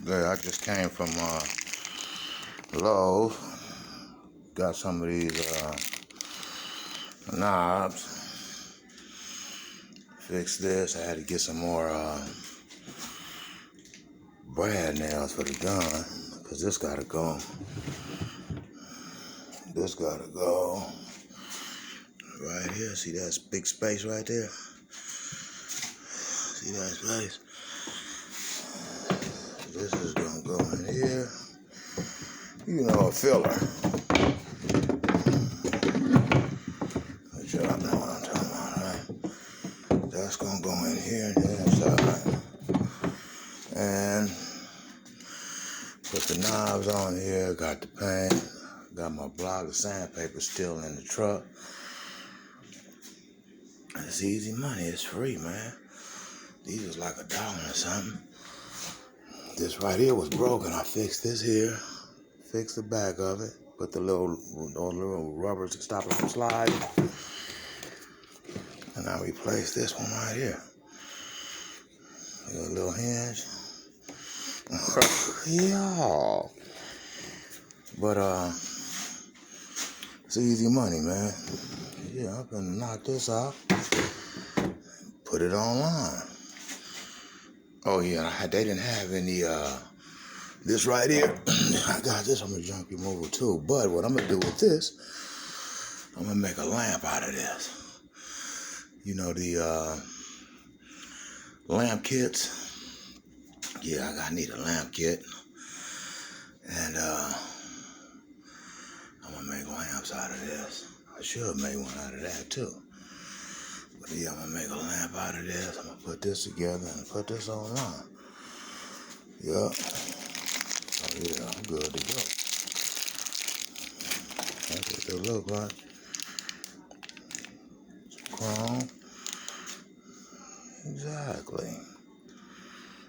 Yeah, I just came from Lowe's. Got some of these knobs. Fixed this. I had to get some more brad nails for the gun, because this gotta go. This gotta go. Right here. See that big space right there? See that space? This is gonna go in here. You know, a filler. But y'all know what I'm talking about, right? That's gonna go in here and the inside. And put the knobs on here. Got the paint. Got my block of sandpaper still in the truck. It's easy money. It's free, man. These was like $1 or something. This right here was broken. I fixed this here. Fixed the back of it. Put the little rubbers to stop it from sliding. And I replaced this one right here. A little hinge. Yeah. But it's easy money, man. Yeah, I'm gonna knock this out. Put it online. Oh yeah, they didn't have any this right here. I got this on the junk removal too. But what I'm gonna do with this, I'm gonna make a lamp out of this. You know the lamp kits? Yeah, I need a lamp kit. And I'm gonna make lamps out of this. I should make one out of that too. But yeah, I'm gonna make a lamp out of this. I'm gonna put this together and put this online. Yup. Oh yeah, I'm good to go. That's what they look like. Some chrome.